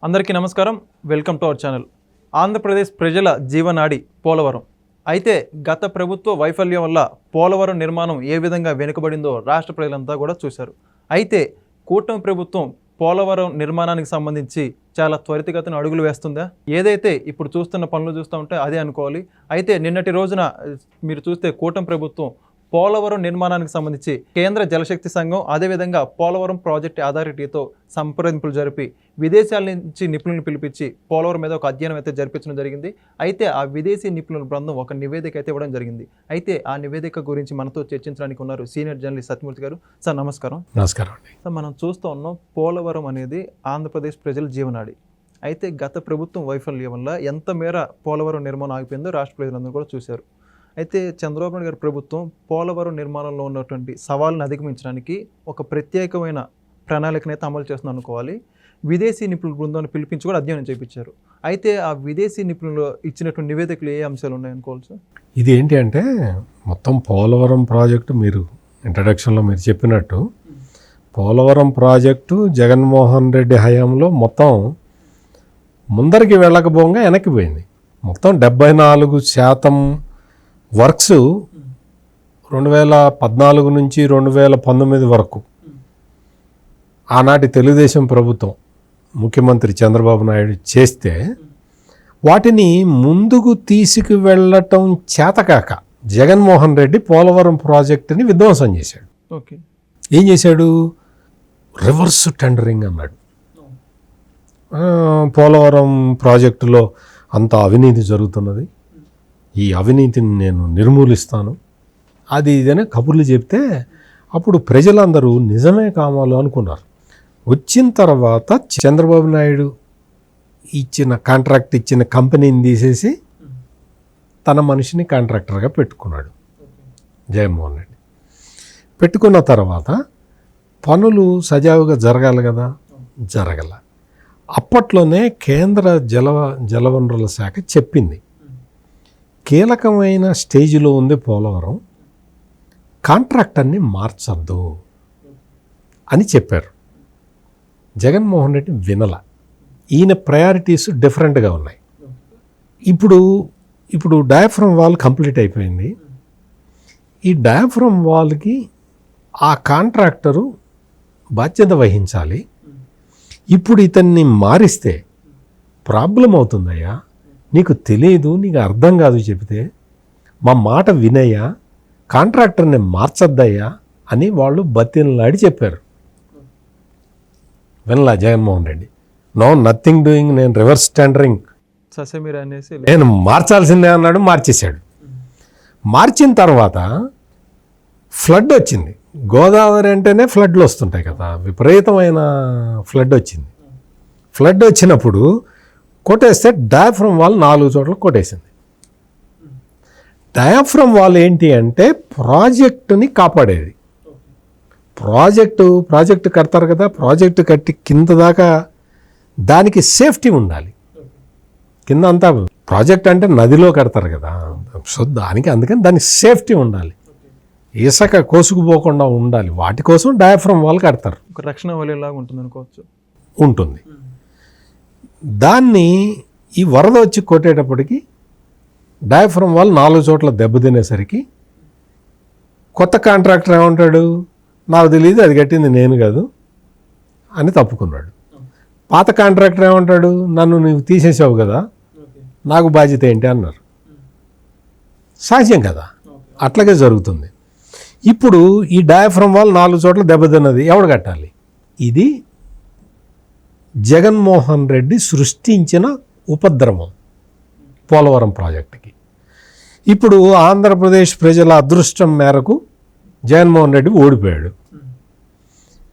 అందరికీ నమస్కారం. Welcome to our channel. Andhra Pradesh ప్రజల జీవనాడి పోలవరం. అయితే గత ప్రభుత్వ వైఫల్యం వల్ల పోలవరం నిర్మాణం ఏ విధంగా వెనుకబడిందో రాష్ట్ర ప్రజలంతా కూడా చూశారు. అయితే కూటమి ప్రభుత్వం పోలవరం నిర్మాణానికి సంబంధించి చాలా త్వరితగతిన అడుగులు వేస్తుందా? ఏదైతే ఇప్పుడు చూస్తున్న పనులు చూస్తూ ఉంటే అదే అనుకోవాలి. అయితే నిన్నటి రోజున మీరు చూస్తే కూటమి ప్రభుత్వం పోలవరం నిర్మాణానికి సంబంధించి కేంద్ర జలశక్తి సంఘం అదేవిధంగా పోలవరం ప్రాజెక్ట్ అథారిటీతో సంప్రదింపులు జరిపి విదేశాల నుంచి నిపుణులను పిలిపించి పోలవరం మీద ఒక అధ్యయనం అయితే జరిపించడం జరిగింది. అయితే ఆ విదేశీ నిపుణుల బృందం ఒక నివేదిక అయితే ఇవ్వడం జరిగింది. అయితే ఆ నివేదిక గురించి మనతో చర్చించడానికి ఉన్నారు సీనియర్ జర్నలిస్ట్ సత్యమూర్తి గారు. సార్ నమస్కారం. నమస్కారం అండి. సార్, మనం చూస్తూ ఉన్నాం పోలవరం అనేది ఆంధ్రప్రదేశ్ ప్రజల జీవనాడి. అయితే గత ప్రభుత్వం వైఫల్యం వల్ల ఎంత మేర పోలవరం నిర్మాణం ఆగిపోయిందో రాష్ట్ర ప్రజలందరూ కూడా చూశారు. అయితే చంద్రబాబు నాయుడు గారి ప్రభుత్వం పోలవరం నిర్మాణంలో ఉన్నటువంటి సవాళ్ళను అధిగమించడానికి ఒక ప్రత్యేకమైన ప్రణాళికనైతే అమలు చేస్తుంది అనుకోవాలి. విదేశీ నిపుణుల బృందాన్ని పిలిపించి కూడా అధ్యయనం చేయించారు. అయితే ఆ విదేశీ నిపుణులు ఇచ్చినటువంటి నివేదికలు ఏ అంశాలు ఉన్నాయనుకోవాలి సార్? ఇది ఏంటి అంటే మొత్తం పోలవరం ప్రాజెక్టు మీరు ఇంట్రడక్షన్లో మీరు చెప్పినట్టు పోలవరం ప్రాజెక్టు జగన్మోహన్ రెడ్డి హయాంలో మొత్తం ముందరికి వెళ్ళకపోగా వెనక్కిపోయింది. మొత్తం 74% వర్క్స్ 2014 నుంచి 2019 వరకు ఆనాటి తెలుగుదేశం ప్రభుత్వం ముఖ్యమంత్రి చంద్రబాబు నాయుడు చేస్తే వాటిని ముందుకు తీసుకువెళ్ళటం చేతకాక జగన్మోహన్ రెడ్డి పోలవరం ప్రాజెక్టుని విధ్వంసం చేశాడు. ఓకే, ఏం చేశాడు? రివర్స్ టెండరింగ్ అన్నాడు. పోలవరం ప్రాజెక్టులో అంత అవినీతి జరుగుతున్నది, ఈ అవినీతిని నేను నిర్మూలిస్తాను, అది ఇదనే కబుర్లు చెప్తే అప్పుడు ప్రజలందరూ నిజమే కామాలు అనుకున్నారు. వచ్చిన తర్వాత చంద్రబాబు నాయుడు కాంట్రాక్ట్ ఇచ్చిన కంపెనీని తీసేసి తన మనిషిని కాంట్రాక్టర్గా పెట్టుకున్నాడు జగన్మోహన్ రెడ్డి. పెట్టుకున్న తర్వాత పనులు సజావుగా జరగాలి కదా, జరగల. అప్పట్లోనే కేంద్ర జలవనరుల శాఖ చెప్పింది, కీలకమైన స్టేజ్లో ఉంది పోలవరం, కాంట్రాక్టర్ని మార్చద్దు అని చెప్పారు. జగన్మోహన్ రెడ్డి వినల. ఈయన ప్రయారిటీస్ డిఫరెంట్గా ఉన్నాయి. ఇప్పుడు డయాఫ్రమ్ వాల్ కంప్లీట్ అయిపోయింది. ఈ డయాఫ్రమ్ వాల్కి ఆ కాంట్రాక్టరు బాధ్యత వహించాలి. ఇప్పుడు ఇతన్ని మారిస్తే ప్రాబ్లం అవుతుందయ్యా, నీకు తెలియదు, నీకు అర్థం కాదు, చెబితే మా మాట వినయ్యా, కాంట్రాక్టర్ని మార్చద్దయ్యా అని వాళ్ళు బతిలాడి చెప్పారు. వినలా Jaganmohan Reddy. No nothing doing, నేను రివర్స్ టెండరింగ్, నేను మార్చాల్సిందే అన్నాడు. మార్చేశాడు. మార్చిన తర్వాత ఫ్లడ్ వచ్చింది. గోదావరి అంటేనే ఫ్లడ్లు వస్తుంటాయి కదా, విపరీతమైన ఫ్లడ్ వచ్చింది. ఫ్లడ్ వచ్చినప్పుడు కొట్టేస్తే డయాఫ్రమ్ వాల్ 4 చోట్ల కొట్టేసింది. డయాఫ్రమ్ వాల్ ఏంటి అంటే ప్రాజెక్టుని కాపాడేది. ప్రాజెక్టు కడతారు కదా, ప్రాజెక్టు కట్టి కింద దాకా దానికి సేఫ్టీ ఉండాలి. కింద అంతా ప్రాజెక్ట్ అంటే నదిలో కడతారు కదా, సో అందుకని దానికి సేఫ్టీ ఉండాలి, ఇసుక కోసుకుపోకుండా ఉండాలి. వాటి కోసం డయాఫ్రమ్ వాల్ కడతారు. ఒక రక్షణ వలయలాగా ఉంటుంది అనుకోవచ్చు. ఉంటుంది. దాన్ని ఈ వరద వచ్చి కొట్టేటప్పటికి డయాఫ్రమ్ వాల్ 4 చోట్ల దెబ్బతినేసరికి కొత్త కాంట్రాక్టర్ ఏమంటాడు, నాకు తెలియదు, అది కట్టింది నేను కాదు అని తప్పుకున్నాడు. పాత కాంట్రాక్టర్ ఏమంటాడు, నన్ను నువ్వు తీసేసావు కదా, నాకు బాధ్యత ఏంటి అన్నారు. సహజం కదా, అట్లాగే జరుగుతుంది. ఇప్పుడు ఈ డయాఫ్రమ్ వాల్ 4 చోట్ల దెబ్బతిన్నది ఎవడు కట్టాలి? ఇది జగన్మోహన్ రెడ్డి సృష్టించిన ఉపద్రవం పోలవరం ప్రాజెక్టుకి. ఇప్పుడు ఆంధ్రప్రదేశ్ ప్రజల అదృష్టం మేరకు జగన్మోహన్ రెడ్డి ఓడిపోయాడు.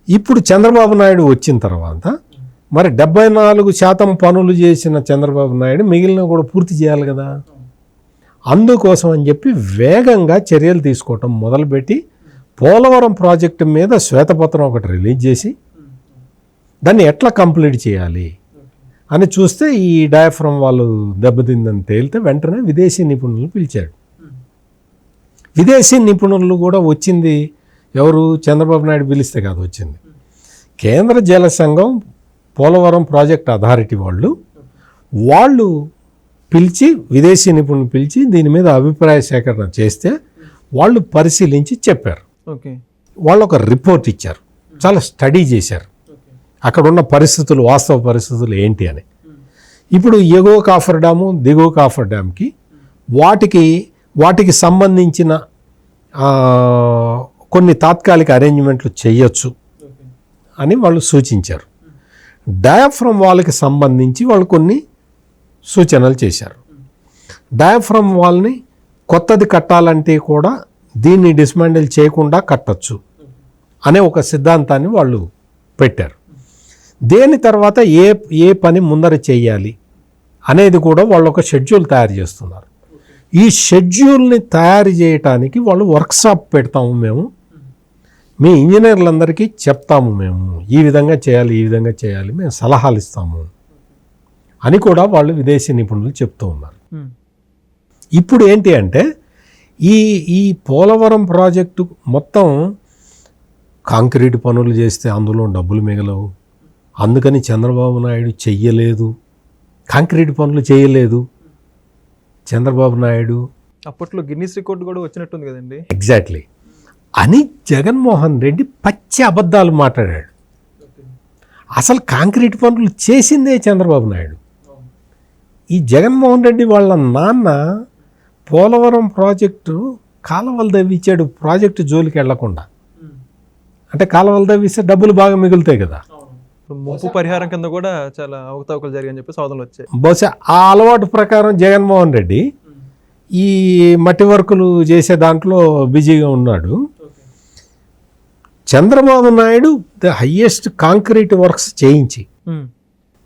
ఇప్పుడు చంద్రబాబు నాయుడు వచ్చిన తర్వాత మరి 74% పనులు చేసిన చంద్రబాబు నాయుడు మిగిలిన కూడా పూర్తి చేయాలి కదా. అందుకోసం అని చెప్పి వేగంగా చర్యలు తీసుకోవటం మొదలుపెట్టి పోలవరం ప్రాజెక్టు మీద శ్వేతపత్రం ఒకటి రిలీజ్ చేసి దాన్ని ఎట్లా కంప్లీట్ చేయాలి అని చూస్తే ఈ డయాఫ్రమ్ వాళ్ళు దెబ్బతిందని తేలితే వెంటనే విదేశీ నిపుణులను పిలిచాడు. విదేశీ నిపుణులు కూడా వచ్చింది ఎవరు? చంద్రబాబు నాయుడు పిలిస్తే కాదు వచ్చింది, కేంద్ర జల సంఘం పోలవరం ప్రాజెక్ట్ అథారిటీ వాళ్ళు పిలిచి విదేశీ నిపుణులు పిలిచి దీని మీద అభిప్రాయ సేకరణ చేస్తే వాళ్ళు పరిశీలించి చెప్పారు. ఓకే, వాళ్ళు ఒక రిపోర్ట్ ఇచ్చారు, చాలా స్టడీ చేశారు అక్కడ ఉన్న పరిస్థితులు, వాస్తవ పరిస్థితులు ఏంటి అని. ఇప్పుడు ఎగువ కాఫర్ డ్యాము, దిగువ కాఫర్ డ్యామ్కి వాటికి సంబంధించిన కొన్ని తాత్కాలిక అరేంజ్మెంట్లు చేయొచ్చు అని వాళ్ళు సూచించారు. డయాఫ్రమ్ వాల్కి సంబంధించి వాళ్ళు కొన్ని సూచనలు చేశారు. డయాఫ్రమ్ వాల్ని కొత్తది కట్టాలంటే కూడా దీన్ని డిస్మాండిల్ చేయకుండా కట్టచ్చు అనే ఒక సిద్ధాంతాన్ని వాళ్ళు పెట్టారు. దేని తర్వాత ఏ పని ముందర చేయాలి అనేది కూడా వాళ్ళు ఒక షెడ్యూల్ తయారు చేస్తున్నారు. ఈ షెడ్యూల్ని తయారు చేయటానికి వాళ్ళు వర్క్షాప్ పెడతాము, మీ ఇంజనీర్లందరికీ చెప్తాము, ఈ విధంగా చేయాలి, మేము సలహాలు ఇస్తాము అని కూడా వాళ్ళు విదేశీ నిపుణులు చెప్తూ ఉన్నారు. ఇప్పుడు ఏంటి అంటే ఈ పోలవరం ప్రాజెక్టు మొత్తం కాంక్రీట్ పనులు చేస్తే అందులో డబ్బులు మిగలవు, అందుకని చంద్రబాబు నాయుడు చెయ్యలేదు, కాంక్రీట్ పనులు చేయలేదు చంద్రబాబు నాయుడు. అప్పట్లో గిన్నీస్ రికార్డు కూడా వచ్చినట్టుంది కదండి. ఎగ్జాక్ట్లీ అని జగన్మోహన్ రెడ్డి పచ్చి అబద్ధాలు మాట్లాడాడు. అసలు కాంక్రీట్ పనులు చేసిందే చంద్రబాబు నాయుడు. ఈ జగన్మోహన్ రెడ్డి వాళ్ళ నాన్న పోలవరం ప్రాజెక్టు కాలువలు తవ్వించాడు, ప్రాజెక్టు జోలికి వెళ్లకుండా. అంటే కాలువలు తవ్విస్తే డబ్బులు బాగా మిగులుతాయి కదా. ముప్పు పరిహారం కింద కూడా చాలా అవకతవకలు జరిగాయని చెప్పి సోదనలు వచ్చాయి. బహుశా ఆ అలవాటు ప్రకారం జగన్మోహన్ రెడ్డి ఈ మట్టి వర్కులు చేసే దాంట్లో బిజీగా ఉన్నాడు. Chandrababu Naidu the highest concrete works చేయించి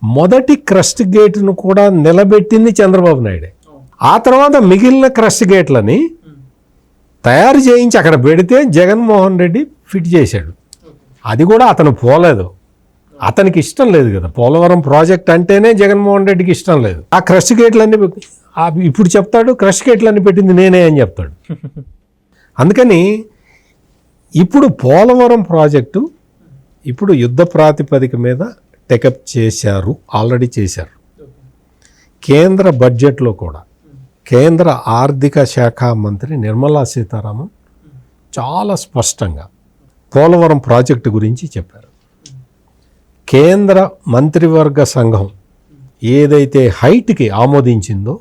మొదటి క్రస్ట్ గేట్ను కూడా నిలబెట్టింది చంద్రబాబు నాయుడే. ఆ తర్వాత మిగిలిన క్రస్ట్ గేట్లని తయారు చేయించి అక్కడ పెడితే జగన్మోహన్ రెడ్డి ఫిట్ చేశాడు. అది కూడా అతను పోలేదు, అతనికి ఇష్టం లేదు కదా. పోలవరం ప్రాజెక్ట్ అంటేనే జగన్మోహన్ రెడ్డికి ఇష్టం లేదు. ఆ క్రష్ గేట్లన్నీ ఇప్పుడు చెప్తాడు, క్రష్ గేట్లన్నీ పెట్టింది నేనే అని చెప్తాడు. అందుకని ఇప్పుడు పోలవరం ప్రాజెక్టు ఇప్పుడు యుద్ధ ప్రాతిపదిక మీద టేకప్ చేశారు, ఆల్రెడీ చేశారు. కేంద్ర బడ్జెట్లో కూడా కేంద్ర ఆర్థిక శాఖ మంత్రి నిర్మలా సీతారామన్ చాలా స్పష్టంగా పోలవరం ప్రాజెక్టు గురించి చెప్పారు. కేంద్ర మంత్రివర్గ సంఘం ఏదైతే హైట్కి ఆమోదించిందో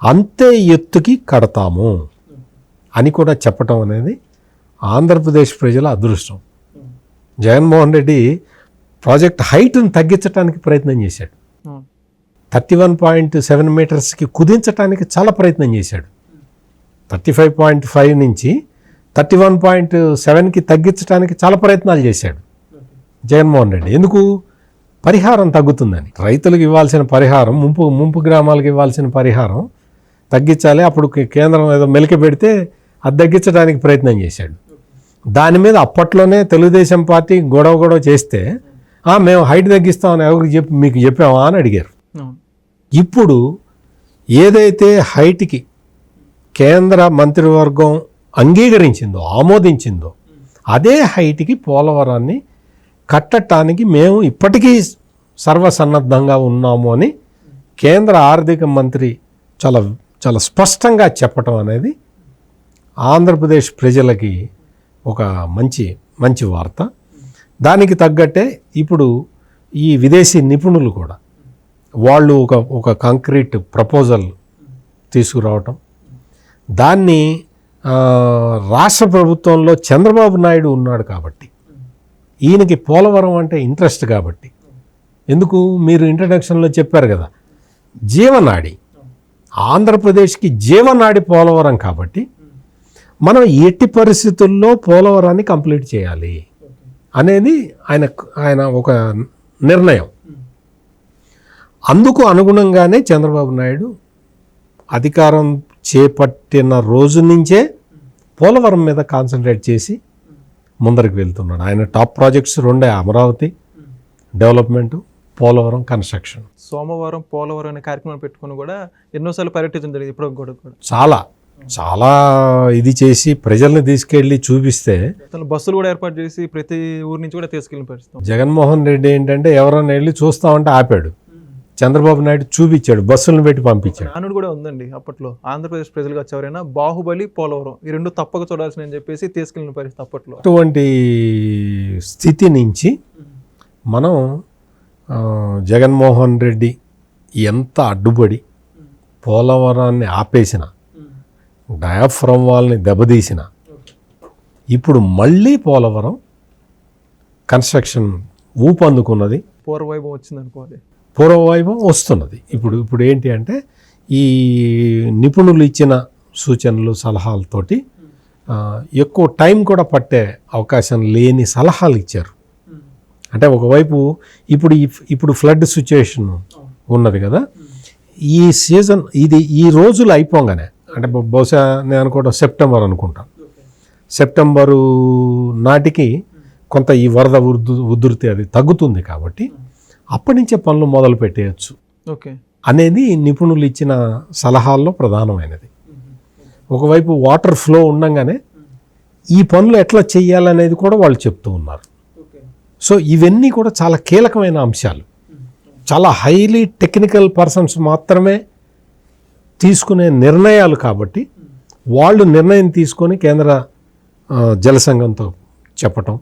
అంతే ఎత్తుకి కడతాము అని కూడా చెప్పటం అనేది ఆంధ్రప్రదేశ్ ప్రజల అదృష్టం. జగన్మోహన్ రెడ్డి ప్రాజెక్ట్ హైట్ను తగ్గించడానికి ప్రయత్నం చేశాడు. 31.7 మీటర్స్కి కుదించడానికి చాలా ప్రయత్నం చేశాడు. 35.5 నుంచి 31.7కి తగ్గించడానికి చాలా ప్రయత్నాలు చేశాడు జగన్మోహన్ రెడ్డి. ఎందుకు? పరిహారం తగ్గుతుందని. రైతులకు ఇవ్వాల్సిన పరిహారం, ముంపు గ్రామాలకు ఇవ్వాల్సిన పరిహారం తగ్గించాలి. అప్పుడు కేంద్రం ఏదో మెలిక పెడితే అది తగ్గించడానికి ప్రయత్నం చేశాడు. దాని మీద అప్పట్లోనే తెలుగుదేశం పార్టీ గొడవ చేస్తే మేము హైట్ తగ్గిస్తామని ఎవరికి మీకు చెప్పామా అని అడిగారు. ఇప్పుడు ఏదైతే హైట్కి కేంద్ర మంత్రివర్గం అంగీకరించిందో, ఆమోదించిందో అదే హైట్కి పోలవరాన్ని కట్టడానికి మేము ఇప్పటికీ సర్వసన్నద్ధంగా ఉన్నాము అని కేంద్ర ఆర్థిక మంత్రి చాలా చాలా స్పష్టంగా చెప్పటం అనేది ఆంధ్రప్రదేశ్ ప్రజలకి ఒక మంచి వార్త. దానికి తగ్గట్టే ఇప్పుడు ఈ విదేశీ నిపుణులు కూడా వాళ్ళు ఒక కాంక్రీట్ ప్రపోజల్ తీసుకురావటం, దాన్ని రాష్ట్ర ప్రభుత్వంలో చంద్రబాబు నాయుడు ఉన్నాడు కాబట్టి, ఈయనకి పోలవరం అంటే ఇంట్రెస్ట్ కాబట్టి, ఎందుకు మీరు ఇంట్రడక్షన్లో చెప్పారు కదా, జీవనాడి, ఆంధ్రప్రదేశ్కి జీవనాడి పోలవరం కాబట్టి మనం ఎట్టి పరిస్థితుల్లో పోలవరాన్ని కంప్లీట్ చేయాలి అనేది ఆయన ఒక నిర్ణయం. అందుకు అనుగుణంగానే చంద్రబాబు నాయుడు అధికారం చేపట్టిన రోజు నుంచే పోలవరం మీద కాన్సన్ట్రేట్ చేసి ముందరికి వెళ్తున్నాడు. ఆయన టాప్ ప్రాజెక్ట్స్ రెండే, అమరావతి డెవలప్మెంట్, పోలవరం కన్స్ట్రక్షన్. సోమవారం పోలవరం అనే కార్యక్రమం పెట్టుకుని కూడా ఎన్నోసార్లు పర్యటించడం జరిగింది. ఇప్పుడు కూడా చాలా చాలా ఇది చేసి ప్రజల్ని తీసుకెళ్ళి చూపిస్తే అసలు బస్సులు కూడా ఏర్పాటు చేసి ప్రతి ఊరి నుంచి కూడా తీసుకెళ్ళిన పరిస్థితి. జగన్మోహన్ రెడ్డి ఏంటంటే ఎవరైనా వెళ్ళి చూస్తామంటే ఆపాడు, చంద్రబాబు నాయుడు చూపించాడు, బస్సులను పెట్టి పంపించాడు. నానుడు కూడా ఉందండి అప్పట్లో, ఆంధ్రప్రదేశ్ ప్రజలుగా ఎవరైనా బాహుబలి, పోలవరం ఈ రెండు తప్పక చూడాల్సిన అని చెప్పేసి తీసుకెళ్ళిన పరిస్థితి అప్పట్లో. అటువంటి స్థితి నుంచి మనం జగన్మోహన్ రెడ్డి ఎంత అడ్డుపడి పోలవరాన్ని ఆపేసిన, డయాఫ్రమ్ వాల్ని దెబ్బతీసిన, ఇప్పుడు మళ్ళీ పోలవరం కన్స్ట్రక్షన్ ఊపందుకున్నది, పూర్వవైభవం వచ్చింది అనుకోవాలి, పూర్వవైభవం వస్తున్నది. ఇప్పుడు ఏంటి అంటే ఈ నిపుణులు ఇచ్చిన సూచనలు సలహాలతోటి ఎక్కువ టైం కూడా పట్టే అవకాశం లేని సలహాలు ఇచ్చారు. అంటే ఒకవైపు ఇప్పుడు ఫ్లడ్ సిచ్యుయేషన్ ఉన్నది కదా, ఈ సీజన్ ఈ రోజులు అయిపోగానే, అంటే బహుశా నేను అనుకోవడం సెప్టెంబర్ అనుకుంటాను, సెప్టెంబరు నాటికి కొంత ఈ వరద ఉధృతి అది తగ్గుతుంది కాబట్టి అప్పటి నుంచే పనులు మొదలు పెట్టేయచ్చు అనేది నిపుణులు ఇచ్చిన సలహాల్లో ప్రధానమైనది. ఒకవైపు వాటర్ ఫ్లో ఉండగానే ఈ పనులు ఎట్లా చేయాలనేది కూడా వాళ్ళు చెప్తూ ఉన్నారు. సో ఇవన్నీ కూడా చాలా కీలకమైన అంశాలు, చాలా హైలీ టెక్నికల్ పర్సన్స్ మాత్రమే తీసుకునే నిర్ణయాలు కాబట్టి వాళ్ళు నిర్ణయం తీసుకొని కేంద్ర జలసంఘంతో చెప్పటం,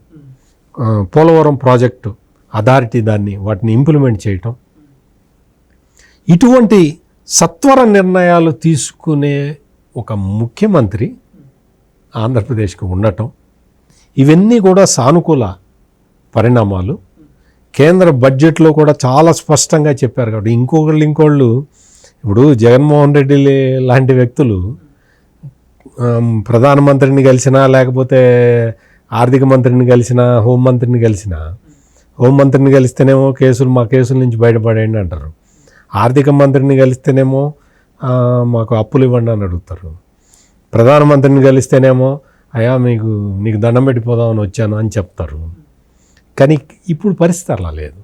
పోలవరం ప్రాజెక్టు అథారిటీ వాటిని ఇంప్లిమెంట్ చేయటం, ఇటువంటి సత్వర నిర్ణయాలు తీసుకునే ఒక ముఖ్యమంత్రి ఆంధ్రప్రదేశ్కి ఉండటం, ఇవన్నీ కూడా సానుకూల పరిణామాలు. కేంద్ర బడ్జెట్లో కూడా చాలా స్పష్టంగా చెప్పారు కాబట్టి ఇంకోళ్ళు ఇప్పుడు జగన్మోహన్ రెడ్డి లాంటి వ్యక్తులు ప్రధానమంత్రిని కలిసినా, లేకపోతే ఆర్థిక మంత్రిని కలిసినా, హోంమంత్రిని కలిసినా, హోంమంత్రిని కలిస్తేనేమో మా కేసుల నుంచి బయటపడేయండి అంటారు, ఆర్థిక మంత్రిని కలిస్తేనేమో మాకు అప్పులు ఇవ్వండి అని అడుగుతారు, ప్రధానమంత్రిని కలిస్తేనేమో అయ్యా నీకు దండం పెట్టిపోదామని వచ్చాను అని చెప్తారు. కానీ ఇప్పుడు పరిస్థితి అలా లేదు.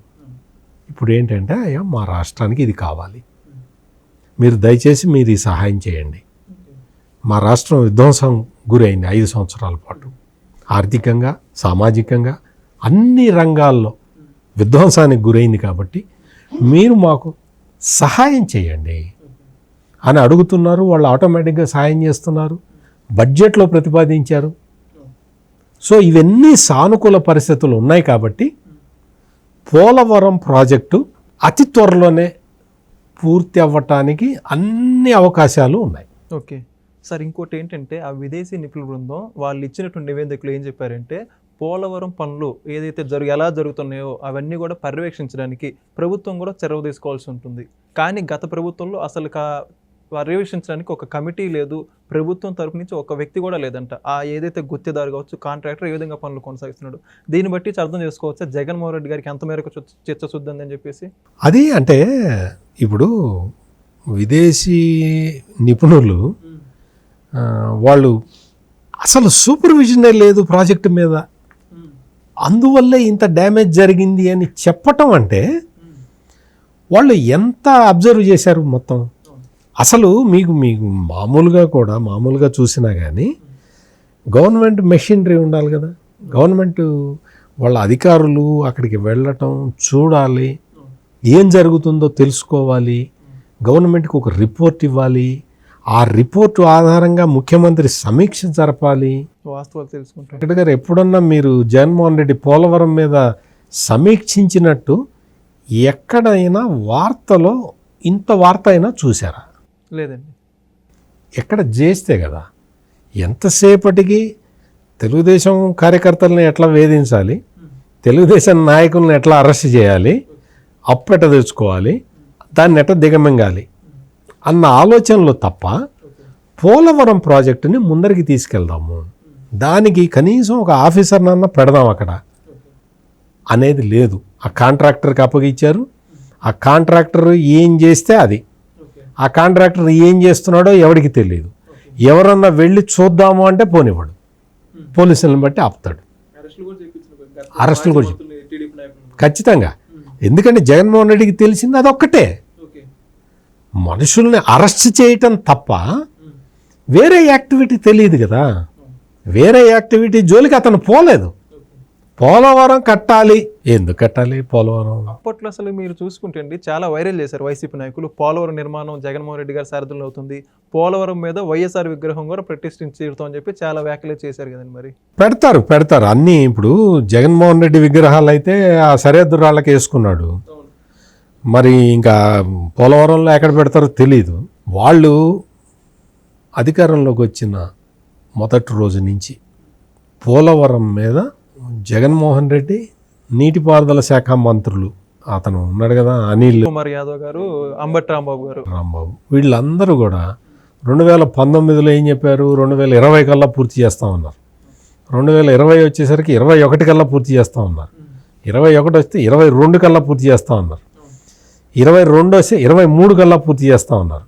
ఇప్పుడు ఏంటంటే అయ్యా మా రాష్ట్రానికి ఇది కావాలి, మీరు దయచేసి మీరు ఈ సహాయం చేయండి. మా రాష్ట్రం విధ్వంసం గురైంది 5 సంవత్సరాల పాటు, ఆర్థికంగా సామాజికంగా అన్ని రంగాల్లో విధ్వంసానికి గురైంది కాబట్టి మీరు మాకు సహాయం చేయండి అని అడుగుతున్నారు. వాళ్ళు ఆటోమేటిక్గా సహాయం చేస్తున్నారు, బడ్జెట్లో ప్రతిపాదించారు. సో ఇవన్నీ సానుకూల పరిస్థితులు ఉన్నాయి కాబట్టి పోలవరం ప్రాజెక్టు అతి త్వరలోనే పూర్తి అవ్వటానికి అన్ని అవకాశాలు ఉన్నాయి. ఓకే సార్, ఇంకోటి ఏంటంటే ఆ విదేశీ నిపుణుల బృందం వాళ్ళు ఇచ్చినటువంటి నివేదికలు ఏం చెప్పారంటే పోలవరం పనులు ఏదైతే ఎలా జరుగుతున్నాయో అవన్నీ కూడా పర్యవేక్షించడానికి ప్రభుత్వం కూడా చొరవ తీసుకోవాల్సి ఉంటుంది. కానీ గత ప్రభుత్వంలో అసలు పర్యవేక్షించడానికి ఒక కమిటీ లేదు, ప్రభుత్వం తరపు నుంచి ఒక వ్యక్తి కూడా లేదంట. ఏదైతే గుత్తేదారు కావచ్చు, కాంట్రాక్టర్ ఏ విధంగా పనులు కొనసాగిస్తున్నాడు, దీన్ని బట్టి అర్థం చేసుకోవచ్చా జగన్మోహన్ రెడ్డి గారికి ఎంత మేరకు చిత్తశుద్ధి అని చెప్పేసి? అది అంటే ఇప్పుడు విదేశీ నిపుణులు వాళ్ళు అసలు సూపర్విజనే లేదు ప్రాజెక్టు మీద, అందువల్లే ఇంత డ్యామేజ్ జరిగింది అని చెప్పటం అంటే వాళ్ళు ఎంత అబ్జర్వ్ చేశారు మొత్తం. అసలు మీకు మామూలుగా చూసినా కానీ గవర్నమెంట్ మెషినరీ ఉండాలి కదా, గవర్నమెంట్ వాళ్ళ అధికారులు అక్కడికి వెళ్ళటం, చూడాలి, ఏం జరుగుతుందో తెలుసుకోవాలి, గవర్నమెంట్కి ఒక రిపోర్ట్ ఇవ్వాలి, ఆ రిపోర్టు ఆధారంగా ముఖ్యమంత్రి సమీక్ష జరపాలి, వాస్తవాలు తెలుసుకుంటారు. ఇక్కడ గారు ఎప్పుడన్నా మీరు జగన్మోహన్ రెడ్డి పోలవరం మీద సమీక్షించినట్టు ఎక్కడైనా వార్తలో ఇంత వార్త అయినా చూసారా? లేదండి. ఎక్కడ చేస్తే కదా, ఎంతసేపటికి తెలుగుదేశం కార్యకర్తలను ఎట్లా వేధించాలి, తెలుగుదేశం నాయకులను ఎట్లా అరెస్ట్ చేయాలి, అప్పెట తెచ్చుకోవాలి, దాన్ని ఎట్లా దిగమింగాలి అన్న ఆలోచనలో తప్ప పోలవరం ప్రాజెక్టుని ముందరికి తీసుకెళ్దాము, దానికి కనీసం ఒక ఆఫీసర్నన్నా పెడదాం అక్కడ అనేది లేదు. ఆ కాంట్రాక్టర్కి అప్పగిచ్చారు, ఆ కాంట్రాక్టర్ ఏం చేస్తే అది, ఆ కాంట్రాక్టర్ ఏం చేస్తున్నాడో ఎవరికి తెలియదు. ఎవరన్నా వెళ్ళి చూద్దాము అంటే పోనివ్వడు, పోలీసులను బట్టి ఆపుతాడు, అరెస్టులు కూడా ఖచ్చితంగా. ఎందుకంటే జగన్మోహన్ రెడ్డికి తెలిసింది అదొక్కటే, మనుషుల్ని అరెస్ట్ చేయటం తప్ప వేరే యాక్టివిటీ తెలియదు కదా, వేరే యాక్టివిటీ జోలికి అతను పోలేదు. పోలవరం కట్టాలి, ఎందుకు కట్టాలి పోలవరం? అప్పట్లో అసలు మీరు చూసుకుంటే అండి చాలా వైరల్ చేశారు వైసీపీ నాయకులు. పోలవరం నిర్మాణం జగన్మోహన్ రెడ్డి గారి సారథ్యంలో అవుతుంది, పోలవరం మీద వైఎస్ఆర్ విగ్రహం కూడా ప్రతిష్ఠించుతాం అని చెప్పి చాలా వ్యాఖ్యలు చేశారు కదండి. మరి పెడతారు అన్నీ. ఇప్పుడు జగన్మోహన్ రెడ్డి విగ్రహాలు అయితే ఆ సరిహద్దు రాళ్ళకి వేసుకున్నాడు, మరి ఇంకా పోలవరంలో ఎక్కడ పెడతారో తెలీదు. వాళ్ళు అధికారంలోకి వచ్చిన మొదటి రోజు నుంచి పోలవరం మీద జగన్మోహన్ రెడ్డి, నీటిపారుదల శాఖ మంత్రులు అతను ఉన్నాడు కదా అనిల్ కుమార్ యాదవ్ గారు, అంబటి రాంబాబు, వీళ్ళందరూ కూడా 2019లో ఏం చెప్పారు, 2020 కల్లా పూర్తి చేస్తామన్నారు. 2020 వచ్చేసరికి 21 కల్లా పూర్తి చేస్తామన్నారు. 21 వస్తే 22 కల్లా పూర్తి చేస్తామన్నారు. 22 వస్తే 23 కల్లా పూర్తి చేస్తామన్నారు.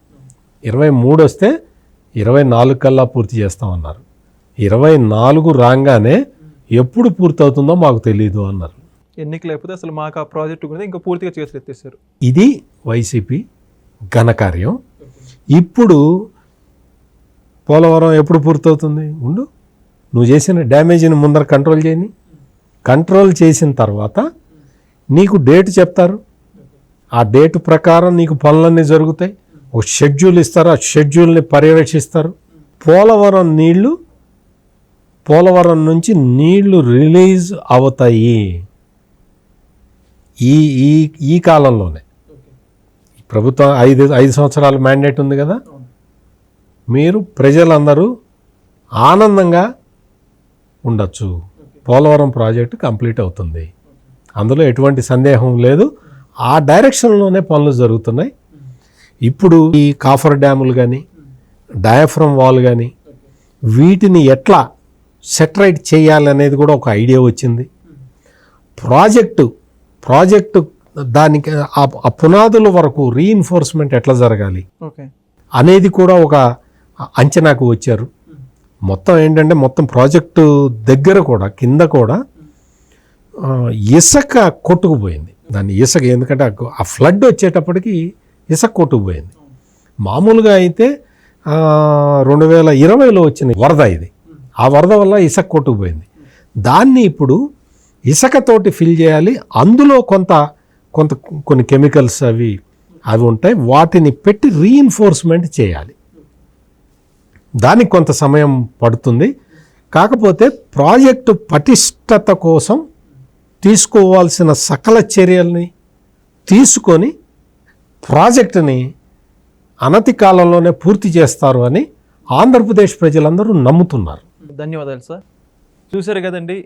23 వస్తే 24 కల్లా పూర్తి చేస్తామన్నారు. 24 రాగానే ఎప్పుడు పూర్తవుతుందో మాకు తెలియదు అన్నారు. ఎన్నికలు అయిపోతే అసలు మాకు ఆ ప్రాజెక్టు గురించి ఇంకా పూర్తిగా చేతులు ఎత్తేసారు. ఇది వైసీపీ ఘనకార్యం. ఇప్పుడు పోలవరం ఎప్పుడు పూర్తవుతుంది? ఉండు, నువ్వు చేసిన డ్యామేజ్ని ముందర కంట్రోల్ చేయని, కంట్రోల్ చేసిన తర్వాత నీకు డేట్ చెప్తారు. ఆ డేట్ ప్రకారం నీకు పనులన్నీ జరుగుతాయి. ఒక షెడ్యూల్ ఇస్తారు, ఆ షెడ్యూల్ని పర్యవేక్షిస్తారు. పోలవరం నుంచి నీళ్లు రిలీజ్ అవుతాయి ఈ ఈ ఈ కాలంలోనే. ప్రభుత్వం 5 సంవత్సరాల మ్యాండేట్ ఉంది కదా, మీరు ప్రజలందరూ ఆనందంగా ఉండొచ్చు. పోలవరం ప్రాజెక్టు కంప్లీట్ అవుతుంది, అందులో ఎటువంటి సందేహం లేదు. ఆ డైరెక్షన్లోనే పనులు జరుగుతున్నాయి. ఇప్పుడు ఈ కాఫర్ డ్యాములు కానీ, డయాఫ్రమ్ వాల్ కానీ, వీటిని ఎట్లా సెటరైట్ చేయాలనేది కూడా ఒక ఐడియా వచ్చింది. ప్రాజెక్టు దానికి ఆ పునాదుల వరకు రీఇన్ఫోర్స్మెంట్ ఎట్లా జరగాలి అనేది కూడా ఒక అంచనాకు వచ్చారు. మొత్తం ఏంటంటే మొత్తం ప్రాజెక్టు దగ్గర కూడా కింద కూడా ఇసుక కొట్టుకుపోయింది. దాన్ని ఇసుక, ఎందుకంటే ఆ ఫ్లడ్ వచ్చేటప్పటికి ఇసుక కొట్టుకుపోయింది. మామూలుగా అయితే 2020లో వచ్చిన వరద ఇది, ఆ వరద వల్ల ఇసుక కొట్టుకుపోయింది. దాన్ని ఇప్పుడు ఇసుకతోటి ఫిల్ చేయాలి. అందులో కొన్ని కెమికల్స్ అవి ఉంటాయి, వాటిని పెట్టి రీఇన్ఫోర్స్మెంట్ చేయాలి. దానికి కొంత సమయం పడుతుంది. కాకపోతే ప్రాజెక్టు పటిష్టత కోసం తీసుకోవాల్సిన సకల చర్యల్ని తీసుకొని ప్రాజెక్టుని అనతి కాలంలోనే పూర్తి చేస్తారు అని ఆంధ్రప్రదేశ్ ప్రజలందరూ నమ్ముతున్నారు. ధన్యవాదాలు సార్. చూశారు కదండి,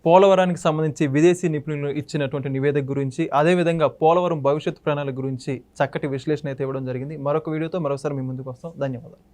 పోలవరానికి సంబంధించి విదేశీ నిపుణులు ఇచ్చినటువంటి నివేదిక గురించి, అదేవిధంగా పోలవరం భవిష్యత్ ప్రణాళిక గురించి చక్కటి విశ్లేషణ అయితే ఇవ్వడం జరిగింది. మరొక వీడియోతో మరోసారి మీ ముందుకు వస్తాం. ధన్యవాదాలు.